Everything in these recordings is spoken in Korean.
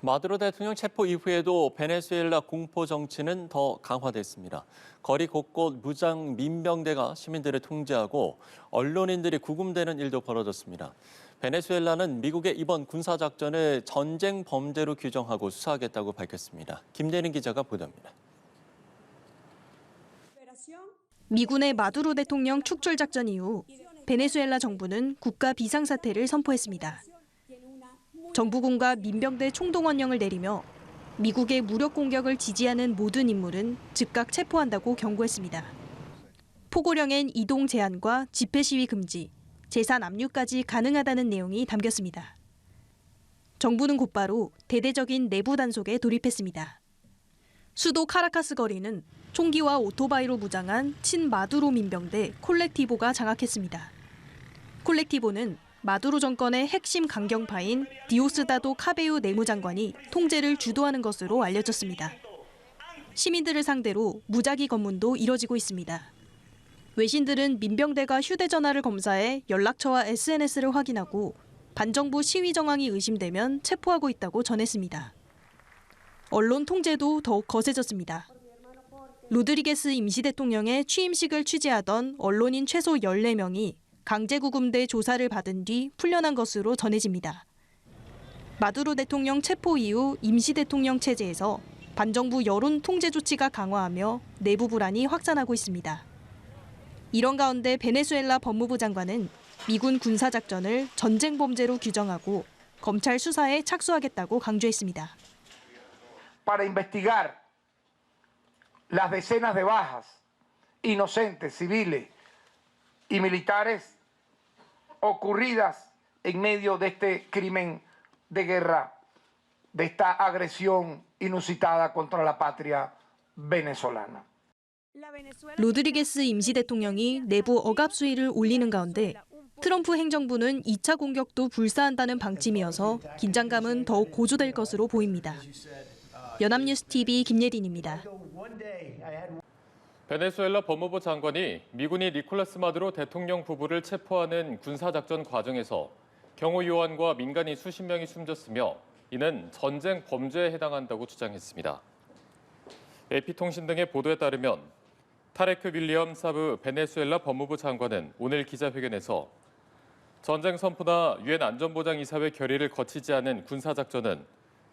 마두로 대통령 체포 이후에도 베네수엘라 공포 정치는 더 강화됐습니다. 거리 곳곳 무장 민병대가 시민들을 통제하고 언론인들이 구금되는 일도 벌어졌습니다. 베네수엘라는 미국의 이번 군사작전을 전쟁 범죄로 규정하고 수사하겠다고 밝혔습니다. 김대린 기자가 보도합니다. 미군의 마두로 대통령 축출 작전 이후 베네수엘라 정부는 국가 비상사태를 선포했습니다. 정부군과 민병대 총동원령을 내리며 미국의 무력 공격을 지지하는 모든 인물은 즉각 체포한다고 경고했습니다. 포고령엔 이동 제한과 집회 시위 금지, 재산 압류까지 가능하다는 내용이 담겼습니다. 정부는 곧바로 대대적인 내부 단속에 돌입했습니다. 수도 카라카스 거리는 총기와 오토바이로 무장한 친마두로 민병대 콜렉티보가 장악했습니다. 콜렉티보는 마두로 정권의 핵심 강경파인 디오스다도 카베유 내무장관이 통제를 주도하는 것으로 알려졌습니다. 시민들을 상대로 무작위 검문도 이뤄지고 있습니다. 외신들은 민병대가 휴대전화를 검사해 연락처와 SNS를 확인하고 반정부 시위 정황이 의심되면 체포하고 있다고 전했습니다. 언론 통제도 더욱 거세졌습니다. 로드리게스 임시대통령의 취임식을 취재하던 언론인 최소 14명이 강제구금돼 조사를 받은 뒤 풀려난 것으로 전해집니다. 마두로 대통령 체포 이후 임시대통령 체제에서 반정부 여론 통제 조치가 강화하며 내부 불안이 확산하고 있습니다. 이런 가운데 베네수엘라 법무부 장관은 미군 군사작전을 전쟁 범죄로 규정하고 검찰 수사에 착수하겠다고 강조했습니다. Para investigar las decenas de bajas inocentes civiles y militares ocurridas en medio de este crimen de guerra, de esta agresión inusitada contra la patria venezolana. 로드리게스 임시대통령이 내부 억압 수위를 올리는 가운데 트럼프 행정부는 2차 공격도 불사한다는 방침이어서 긴장감은 더욱 고조될 것으로 보입니다. 연합뉴스 TV 김예린입니다. 베네수엘라 법무부 장관이 미군이 니콜라스 마두로 대통령 부부를 체포하는 군사작전 과정에서 경호 요원과 민간인 수십 명이 숨졌으며 이는 전쟁 범죄에 해당한다고 주장했습니다. AP통신 등의 보도에 따르면 타레크 윌리엄 사브 베네수엘라 법무부 장관은 오늘 기자회견에서 전쟁 선포나 유엔 안전보장이사회 결의를 거치지 않은 군사작전은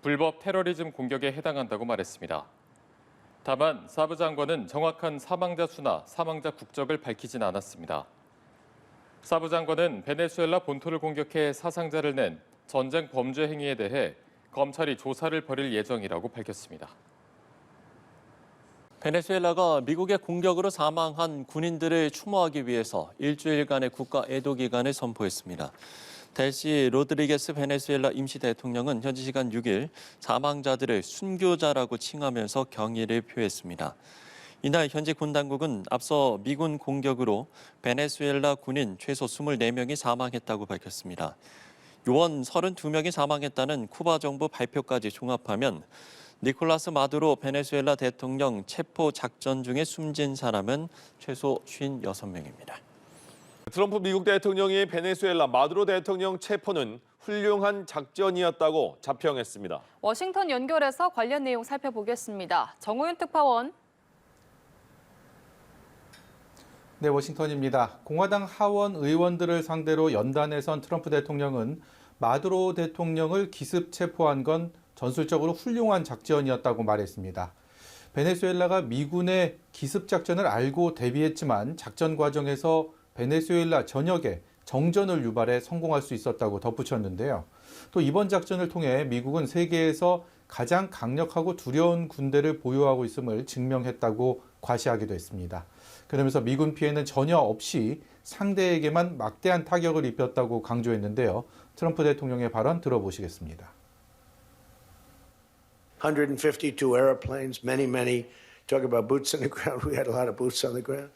불법 테러리즘 공격에 해당한다고 말했습니다. 다만 사브 장관은 정확한 사망자 수나 사망자 국적을 밝히진 않았습니다. 사브 장관은 베네수엘라 본토를 공격해 사상자를 낸 전쟁 범죄 행위에 대해 검찰이 조사를 벌일 예정이라고 밝혔습니다. 베네수엘라가 미국의 공격으로 사망한 군인들을 추모하기 위해서 일주일간의 국가 애도 기간을 선포했습니다. 델시 로드리게스 베네수엘라 임시대통령은 현지 시간 6일 사망자들을 순교자라고 칭하면서 경의를 표했습니다. 이날 현지 군 당국은 앞서 미군 공격으로 베네수엘라 군인 최소 24명이 사망했다고 밝혔습니다. 요원 32명이 사망했다는 쿠바 정부 발표까지 종합하면 니콜라스 마두로 베네수엘라 대통령 체포 작전 중에 숨진 사람은 최소 56명입니다. 트럼프 미국 대통령이 베네수엘라 마두로 대통령 체포는 훌륭한 작전이었다고 자평했습니다. 워싱턴 연결해서 관련 내용 살펴보겠습니다. 정우윤 특파원. 네, 워싱턴입니다. 공화당 하원 의원들을 상대로 연단에 선 트럼프 대통령은 마두로 대통령을 기습 체포한 건 전술적으로 훌륭한 작전이었다고 말했습니다. 베네수엘라가 미군의 기습 작전을 알고 대비했지만 작전 과정에서 베네수엘라 전역에 정전을 유발해 성공할 수 있었다고 덧붙였는데요. 또 이번 작전을 통해 미국은 세계에서 가장 강력하고 두려운 군대를 보유하고 있음을 증명했다고 과시하기도 했습니다. 그러면서 미군 피해는 전혀 없이 상대에게만 막대한 타격을 입혔다고 강조했는데요. 트럼프 대통령의 발언 들어보시겠습니다. 152 airplanes, many. Talk about boots on the ground. We had a lot of boots on the ground.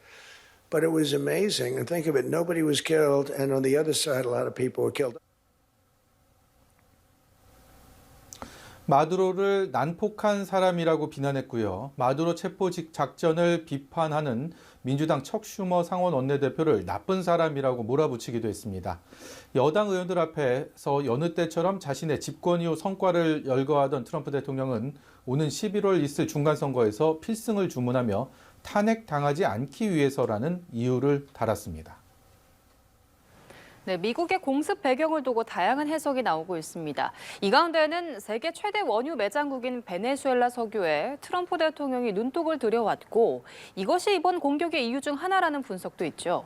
But it was amazing. And think of it, nobody was killed. And on the other side, a lot of people were killed. 마두로를 난폭한 사람이라고 비난했고요. 마두로 체포 작전을 비판하는 민주당 척 슈머 상원 원내대표를 나쁜 사람이라고 몰아붙이기도 했습니다. 여당 의원들 앞에서 여느 때처럼 자신의 집권 이후 성과를 열거하던 트럼프 대통령은 오는 11월 있을 중간선거에서 필승을 주문하며 탄핵당하지 않기 위해서라는 이유를 달았습니다. 네, 미국의 공습 배경을 두고 다양한 해석이 나오고 있습니다. 이 가운데는 세계 최대 원유 매장국인 베네수엘라 석유에 트럼프 대통령이 눈독을 들여왔고 이것이 이번 공격의 이유 중 하나라는 분석도 있죠.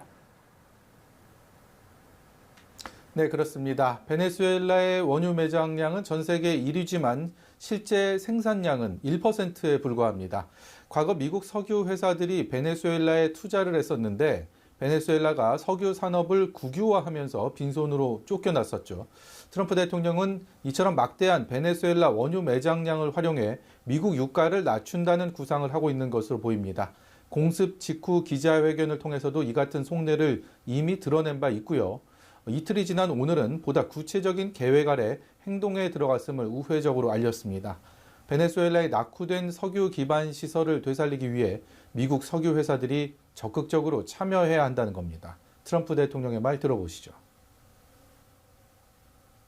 네, 그렇습니다. 베네수엘라의 원유 매장량은 전 세계 1위지만 실제 생산량은 1%에 불과합니다. 과거 미국 석유 회사들이 베네수엘라에 투자를 했었는데 베네수엘라가 석유 산업을 국유화하면서 빈손으로 쫓겨났었죠. 트럼프 대통령은 이처럼 막대한 베네수엘라 원유 매장량을 활용해 미국 유가를 낮춘다는 구상을 하고 있는 것으로 보입니다. 공습 직후 기자회견을 통해서도 이 같은 속내를 이미 드러낸 바 있고요. 이틀이 지난 오늘은 보다 구체적인 계획 아래 행동에 들어갔음을 우회적으로 알렸습니다. 베네수엘라의 낙후된 석유 기반 시설을 되살리기 위해 미국 석유 회사들이 적극적으로 참여해야 한다는 겁니다. 트럼프 대통령의 말 들어보시죠.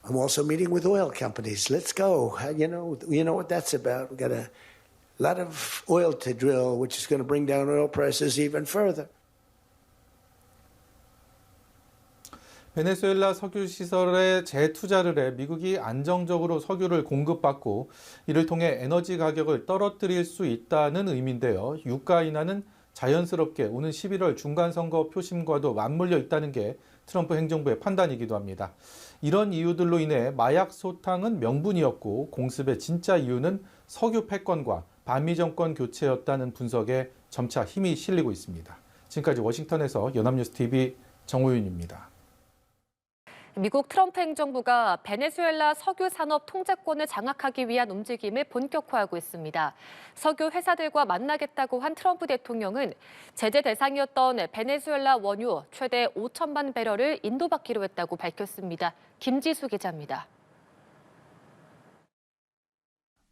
I'm also meeting with oil companies. Let's go. You know what that's about. We've got a lot of oil to drill, which is going to bring down oil prices even further. 베네수엘라 석유 시설에 재투자를 해 미국이 안정적으로 석유를 공급받고 이를 통해 에너지 가격을 떨어뜨릴 수 있다는 의미인데요. 유가 인하는 자연스럽게 오는 11월 중간선거 표심과도 맞물려 있다는 게 트럼프 행정부의 판단이기도 합니다. 이런 이유들로 인해 마약 소탕은 명분이었고 공습의 진짜 이유는 석유 패권과 반미 정권 교체였다는 분석에 점차 힘이 실리고 있습니다. 지금까지 워싱턴에서 연합뉴스TV 정호윤입니다. 미국 트럼프 행정부가 베네수엘라 석유 산업 통제권을 장악하기 위한 움직임을 본격화하고 있습니다. 석유 회사들과 만나겠다고 한 트럼프 대통령은 제재 대상이었던 베네수엘라 원유 최대 5천만 배럴을 인도받기로 했다고 밝혔습니다. 김지수 기자입니다.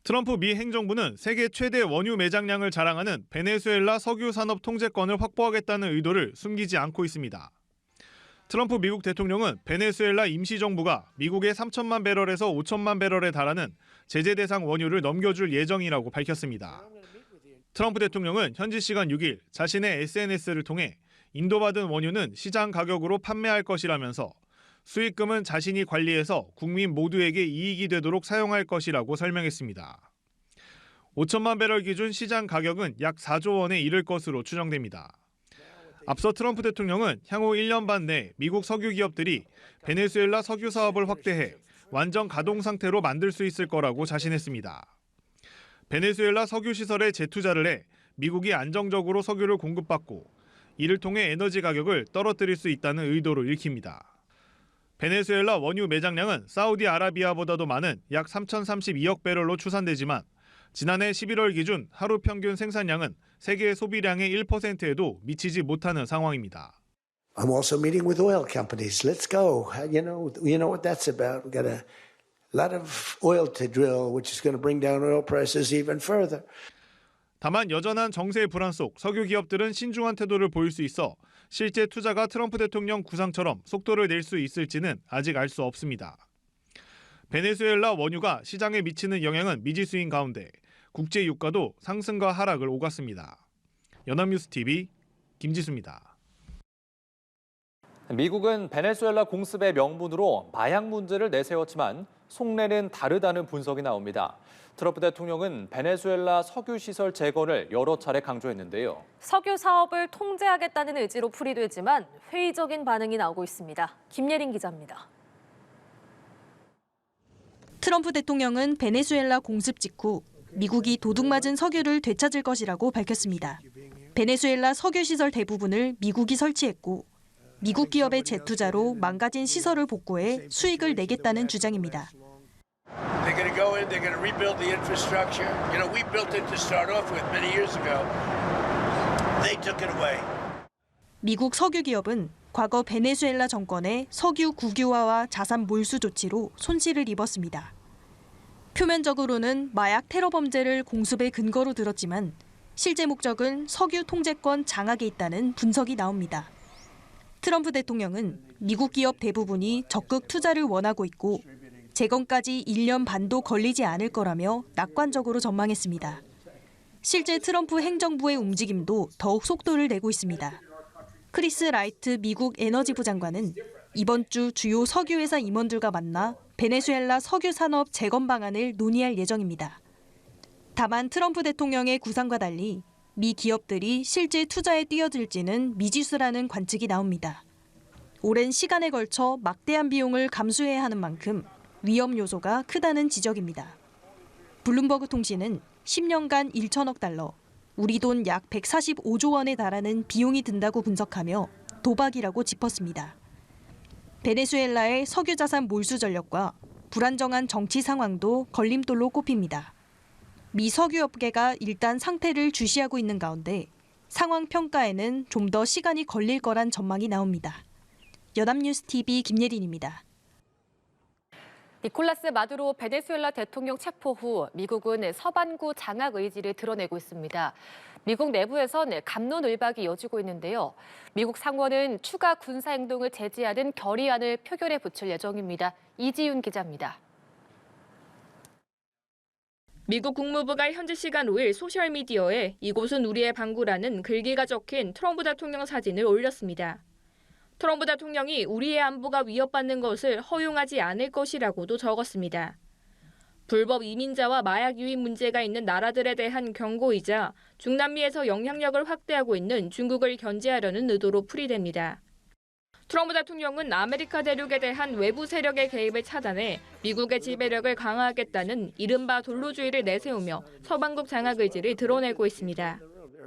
트럼프 미 행정부는 세계 최대 원유 매장량을 자랑하는 베네수엘라 석유 산업 통제권을 확보하겠다는 의도를 숨기지 않고 있습니다. 트럼프 미국 대통령은 베네수엘라 임시정부가 미국의 3천만 배럴에서 5천만 배럴에 달하는 제재 대상 원유를 넘겨줄 예정이라고 밝혔습니다. 트럼프 대통령은 현지 시간 6일 자신의 SNS를 통해 인도받은 원유는 시장 가격으로 판매할 것이라면서 수익금은 자신이 관리해서 국민 모두에게 이익이 되도록 사용할 것이라고 설명했습니다. 5천만 배럴 기준 시장 가격은 약 4조 원에 이를 것으로 추정됩니다. 앞서 트럼프 대통령은 향후 1년 반 내 미국 석유 기업들이 베네수엘라 석유 사업을 확대해 완전 가동 상태로 만들 수 있을 거라고 자신했습니다. 베네수엘라 석유 시설에 재투자를 해 미국이 안정적으로 석유를 공급받고 이를 통해 에너지 가격을 떨어뜨릴 수 있다는 의도로 읽힙니다. 베네수엘라 원유 매장량은 사우디아라비아보다도 많은 약 3,032억 배럴로 추산되지만 지난해 11월 기준 하루 평균 생산량은 세계 소비량의 1%에도 미치지 못하는 상황입니다. I'm also meeting with oil companies. Let's go. You know what that's about. We've got a lot of oil to drill, which is going to bring down oil prices even further. 다만 여전한 정세 불안 속 석유 기업들은 신중한 태도를 보일 수 있어 실제 투자가 트럼프 대통령 구상처럼 속도를 낼 수 있을지는 아직 알 수 없습니다. 베네수엘라 원유가 시장에 미치는 영향은 미지수인 가운데 국제 유가도 상승과 하락을 오갔습니다. 연합뉴스TV 김지수입니다. 미국은 베네수엘라 공습의 명분으로 마약 문제를 내세웠지만 속내는 다르다는 분석이 나옵니다. 트럼프 대통령은 베네수엘라 석유 시설 재건을 여러 차례 강조했는데요. 석유 사업을 통제하겠다는 의지로 풀이되지만 회의적인 반응이 나오고 있습니다. 김예린 기자입니다. 트럼프 대통령은 베네수엘라 공습 직후 미국이 도둑맞은 석유를 되찾을 것이라고 밝혔습니다. 베네수엘라 석유 시설 대부분을 미국이 설치했고 미국 기업의 재투자로 망가진 시설을 복구해 수익을 내겠다는 주장입니다. They're going to go in, they're going to rebuild the infrastructure. You know, we built it to start off with many years ago. They took it away. 미국 석유 기업은 과거 베네수엘라 정권의 석유 국유화와 자산 몰수 조치로 손실을 입었습니다. 표면적으로는 마약 테러 범죄를 공습의 근거로 들었지만 실제 목적은 석유 통제권 장악에 있다는 분석이 나옵니다. 트럼프 대통령은 미국 기업 대부분이 적극 투자를 원하고 있고 재건까지 1년 반도 걸리지 않을 거라며 낙관적으로 전망했습니다. 실제 트럼프 행정부의 움직임도 더욱 속도를 내고 있습니다. 크리스 라이트 미국 에너지부 장관은 이번 주 주요 석유회사 임원들과 만나 베네수엘라 석유 산업 재건 방안을 논의할 예정입니다. 다만 트럼프 대통령의 구상과 달리 미 기업들이 실제 투자에 뛰어들지는 미지수라는 관측이 나옵니다. 오랜 시간에 걸쳐 막대한 비용을 감수해야 하는 만큼 위험 요소가 크다는 지적입니다. 블룸버그 통신은 10년간 1천억 달러, 우리 돈 약 145조 원에 달하는 비용이 든다고 분석하며 도박이라고 짚었습니다. 베네수엘라의 석유 자산 몰수 전력과 불안정한 정치 상황도 걸림돌로 꼽힙니다. 미 석유업계가 일단 상태를 주시하고 있는 가운데 상황 평가에는 좀 더 시간이 걸릴 거란 전망이 나옵니다. 연합뉴스 TV 김예린입니다. 니콜라스 마두로 베네수엘라 대통령 체포 후 미국은 서반구 장악 의지를 드러내고 있습니다. 미국 내부에선 갑론을박이 이어지고 있는데요. 미국 상원은 추가 군사 행동을 제지하는 결의안을 표결에 붙일 예정입니다. 이지윤 기자입니다. 미국 국무부가 현지 시간 5일 소셜미디어에 이곳은 우리의 방구라는 글귀가 적힌 트럼프 대통령 사진을 올렸습니다. 트럼프 대통령이 우리의 안보가 위협받는 것을 허용하지 않을 것이라고도 적었습니다. 불법 이민자와 마약 유입 문제가 있는 나라들에 대한 경고이자 중남미에서 영향력을 확대하고 있는 중국을 견제하려는 의도로 풀이됩니다. 트럼프 대통령은 아메리카 대륙에 대한 외부 세력의 개입을 차단해 미국의 지배력을 강화하겠다는 이른바 돌로주의를 내세우며 서방국 장악 의지를 드러내고 있습니다.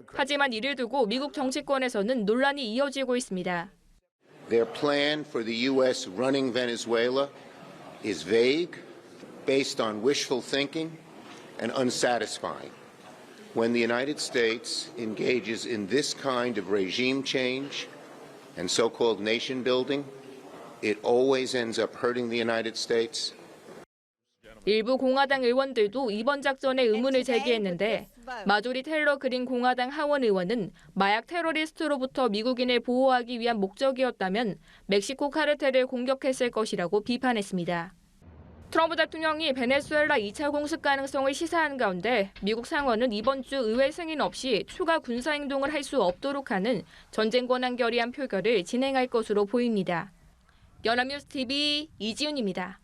하지만 이를 두고 미국 정치권에서는 논란이 이어지고 있습니다. Their plan for the U.S. running Venezuela is vague, based on wishful thinking, and unsatisfying. When the United States engages in this kind of regime change and so-called nation building, it always ends up hurting the United States. 일부 공화당 의원들도 이번 작전에 의문을 제기했는데 마조리 텔러 그린 공화당 하원 의원은 마약 테러리스트로부터 미국인을 보호하기 위한 목적이었다면 멕시코 카르텔을 공격했을 것이라고 비판했습니다. 트럼프 대통령이 베네수엘라 2차 공습 가능성을 시사한 가운데 미국 상원은 이번 주 의회 승인 없이 추가 군사 행동을 할 수 없도록 하는 전쟁 권한 결의안 표결을 진행할 것으로 보입니다. 연합뉴스 TV 이지윤입니다.